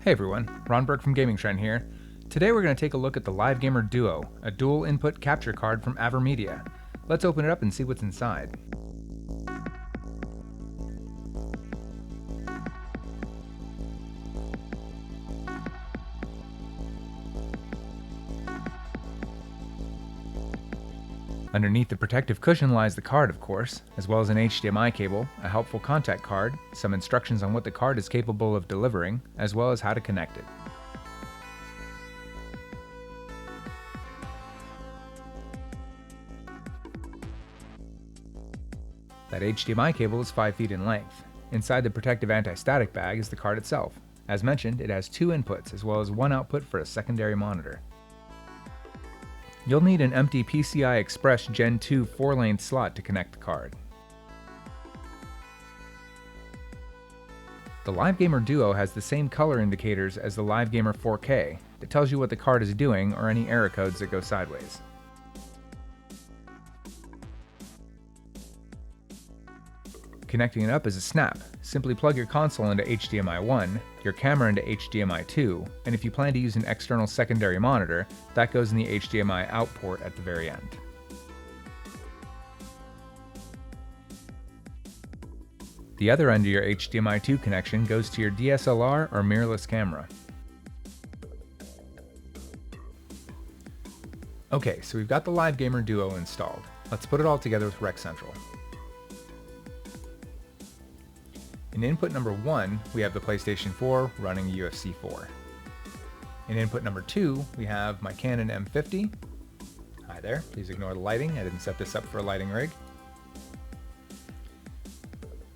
Hey everyone, Ron Burke from Gaming Trend here. Today we're going to take a look at the Live Gamer DUO, a dual input capture card from AVerMedia. Let's open it up and see what's inside. Underneath the protective cushion lies the card, of course, as well as an HDMI cable, a helpful contact card, some instructions on what the card is capable of delivering, as well as how to connect it. That HDMI cable is 5 feet in length. Inside the protective anti-static bag is the card itself. As mentioned, it has 2 inputs as well as 1 output for a secondary monitor. You'll need an empty PCI Express Gen 2 4-lane slot to connect the card. The Live Gamer DUO has the same color indicators as the Live Gamer 4K that tells you what the card is doing or any error codes that go sideways. Connecting it up is a snap. Simply plug your console into HDMI 1, your camera into HDMI 2, and if you plan to use an external secondary monitor, that goes in the HDMI out port at the very end. The other end of your HDMI 2 connection goes to your DSLR or mirrorless camera. Okay, so we've got the Live Gamer DUO installed. Let's put it all together with Rec Central. In input number 1, we have the PlayStation 4 running UFC 4. In input number 2, we have my Canon M50. Hi there, please ignore the lighting, I didn't set this up for a lighting rig.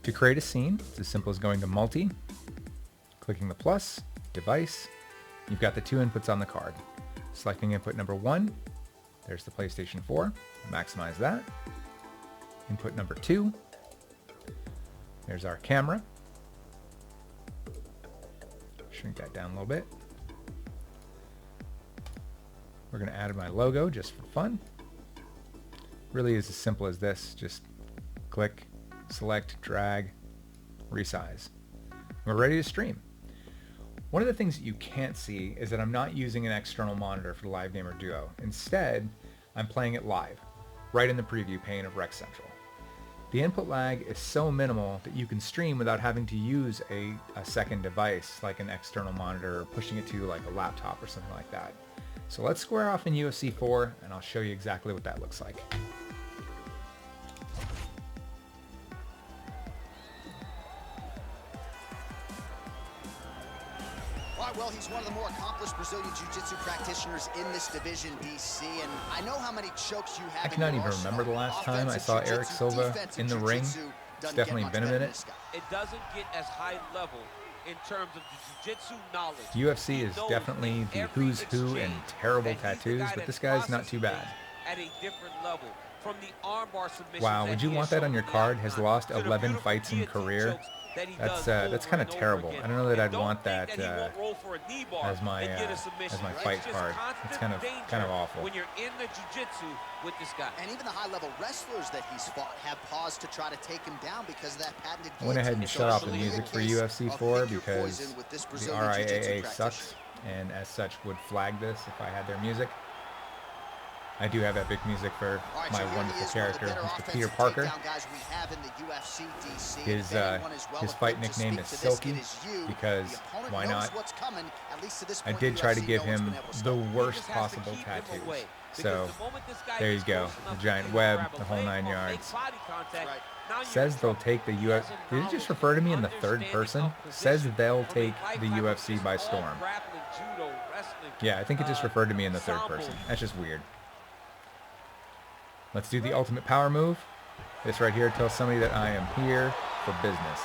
To create a scene, it's as simple as going to Multi, clicking the plus, Device, you've got the 2 inputs on the card. Selecting input number 1, there's the PlayStation 4, maximize that. Input number 2, there's our camera. Shrink that down a little bit. We're going to add my logo just for fun. Really is as simple as this. Just click, select, drag, resize. We're ready to stream. One of the things that you can't see is that I'm not using an external monitor for the Live Gamer DUO. Instead, I'm playing it live, right in the preview pane of Rec Central. The input lag is so minimal that you can stream without having to use a second device like an external monitor or pushing it to like a laptop or something like that. So let's square off in UFC 4 and I'll show you exactly what that looks like. Well, he's one of the more accomplished Brazilian Jiu-Jitsu practitioners in this division, DC, and I know how many chokes you have. I cannot even remember the last time I saw Eric Silva in the ring. It's definitely been a minute. It doesn't get as high level in terms of jiu-jitsu knowledge. UFC is definitely the who's who in terrible tattoos, but this guy's not too bad. At a different level. From the armbar submission. Wow, would you want that on your card? Has lost 11 fights in career. That's kind of terrible. I don't know that I'd want that as my fight card. It's kind of awful. When you're in the jiu-jitsu with this guy. And even the high-level wrestlers that he's fought have paused to try to take him down because of that patented. I went ahead and shut off the music for UFC 4 because the RIAA sucks, and as such would flag this if I had their music. I do have epic music for my wonderful character, Mr. Peter Parker. His fight nickname is Silky, because why not? I did try to give him the worst possible tattoos. So there you go, the giant web, the whole 9 yards. Says they'll take the UFC. Did it just refer to me in the third person? Says they'll take the UFC by storm. Yeah, I think it just referred to me in the third person. That's just weird. Let's do the ultimate power move. This right here tells somebody that I am here for business.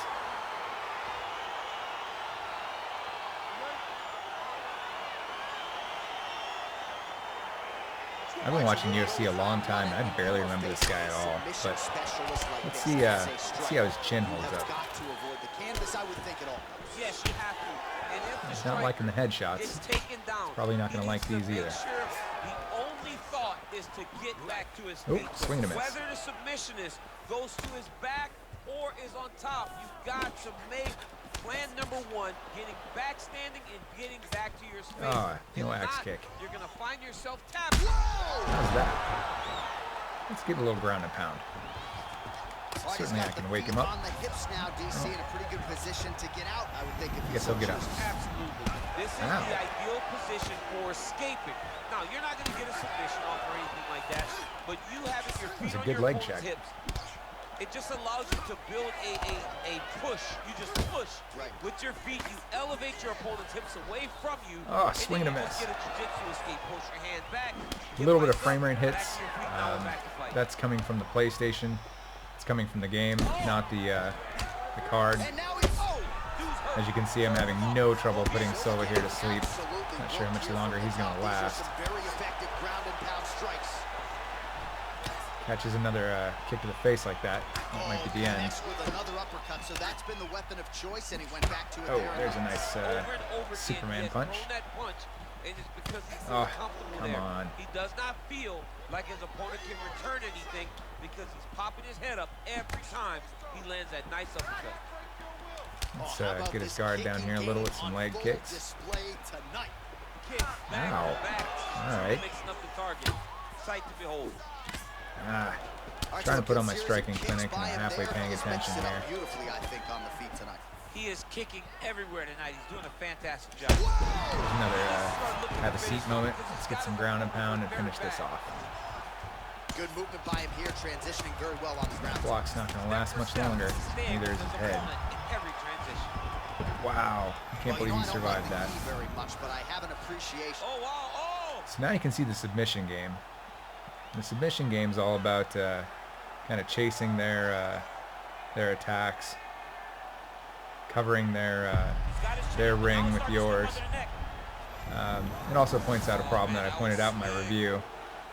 I've been watching UFC a long time, and I barely remember this guy at all. But let's see how his chin holds up. He's not liking the headshots. He's probably not going to like these either. Is to get back to his feet. Swing and a miss. Whether the submissionist goes to his back or is on top, you've got to make plan number one, getting back standing and getting back to your space. Ah, no If axe not, kick. You're going to find yourself tapped. How's that? Let's get a little ground and pound. Certainly I can wake him up. On the hips now, DC in a pretty good position to get out. I would think if Guess he'll get out. Absolutely. This is Ow. the ideal position for escaping. Now, you're not going to get a submission off or anything like that, but you having your feet That's a on good your leg opponent's check. hips, it just allows you to build a push. You just push. Right. With your feet, you elevate your opponent's hips away from you. Oh, and swing and a then you miss. just get a jiu-jitsu escape. Push your hand back. A little bit of Get frame rate back hits. to your feet, now back to fight. That's coming from the PlayStation. It's coming from the game, not the card. And now he's Dude's hurt. As you can see, I'm having no trouble putting Silva here to sleep. absolutely Not sure how much worked here longer for he's going to These are last. some very effective ground and pound strikes. Catches another kick to the face like that. That might be the end. Connects with another uppercut, so that's been the weapon of choice, and he went back to it Oh, there. there's a nice Over and over again, Superman he has punch. thrown that punch, and it's because he's so Oh, comfortable come there. on. He does not feel like his opponent can return anything because he's popping his head up every time he lands that nice uppercut. Let's How about get his this guard down kicking here a little with game some on leg full kicks. display tonight. Kick, back, Ow. back. All right. Mixing up the target. Sight to behold. Ah, All right, trying so to put a on my good series striking of kicks clinic, and by I'm him halfway there. paying He's attention mixed it up here. beautifully, I think, on the feet tonight. He is kicking everywhere tonight. He's doing a fantastic job. There's another have a seat moment. Let's get some ground and pound and finish this off. Good movement by him here, transitioning very well on the ground. Block's not going to last much longer. Neither is his head. In every transition. Wow, I can't believe I he don't survived like that. the knee very much, but I have an appreciation. Oh, wow, oh! So now you can see the submission game. The submission game's all about kind of chasing their attacks, covering their ring with yours. It also points out a problem that I pointed out in my review,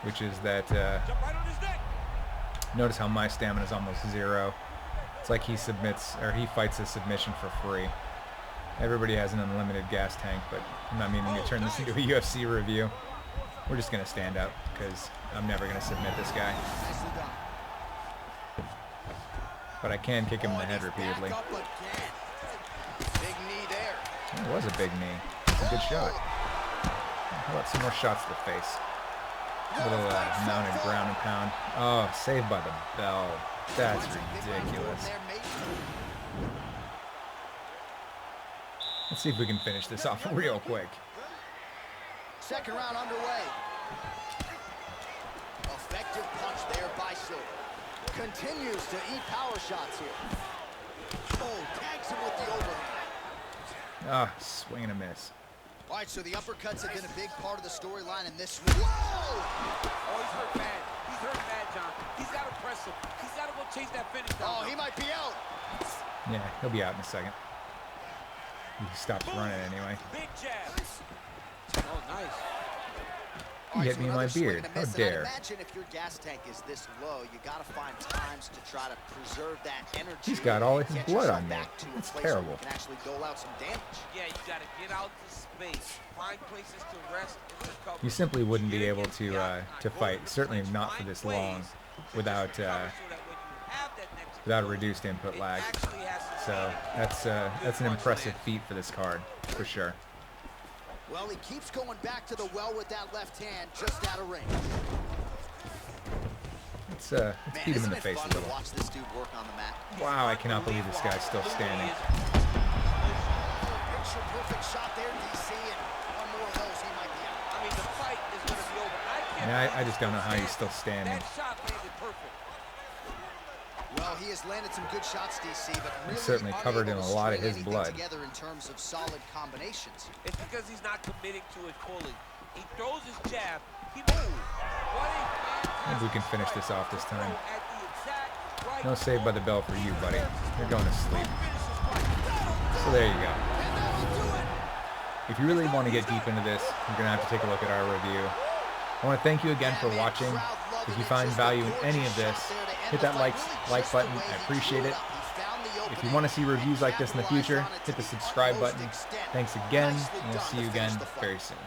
which is that notice how my stamina is almost 0. It's like he fights a submission for free. Everybody has an unlimited gas tank, but I'm not meaning to turn this into a UFC review. We're just going to stand up because I'm never going to submit this guy. Nicely done. But I can kick him in the head repeatedly. Back up again. Big knee there. That was a big knee. That's a good shot. How about some more shots to the face? A little mounted ground and pound. Oh, saved by the bell. That's ridiculous. Let's see if we can finish this off real quick. Second round underway. Effective punch there by Silva. Continues to eat power shots here. Oh, tags him with the overhand. Ah, swing and a miss. All right, so the uppercuts have been a big part of the storyline in this one. Whoa! Oh, he's hurt bad. He's hurt bad, John. He's got to press him. He's got to go chase that finish down. Oh, he might be out. Yeah, he'll be out in a second. He stops running anyway. Big jab. Oh, nice. All He right, hit me in another my swing beard. and a How miss, and dare. I'd imagine if your gas tank is this low, you got to find times to try to preserve that energy. He's got all and his get blood yourself on me. back to a That's place where terrible. You can actually dole out some damage. Yeah, you got to get out to space. Find places to rest and recover. You simply wouldn't be able to fight, certainly not for this long, without a reduced input lag. So that's an impressive feat for this card, for sure. Well, he keeps going back to the well with that left hand, just out of range. Let's beat him in the face a little. Watch this dude work on the mat. Wow, I cannot believe this guy's still standing. Picture perfect shot there, DC, and one more of those, he might be out. I mean, the fight is going to be over. I just don't know how he's still standing. That shot landed perfect. Well, he has landed some good shots, DC, but really certainly covered in a lot of his anything blood. Together in terms of solid combinations. It's because he's not committing to it fully. He throws his jab. He moves. What a fantastic Maybe we can finish this off this time. throw at the exact right No save by the bell for you, buddy. You're going to sleep. So there you go. If you really want to get deep into this, you're going to have to take a look at our review. I want to thank you again for watching. If you find value in any of this, hit that like button. I appreciate it. If you want to see reviews like this in the future, hit the subscribe button. Thanks again, and we'll see you again very soon.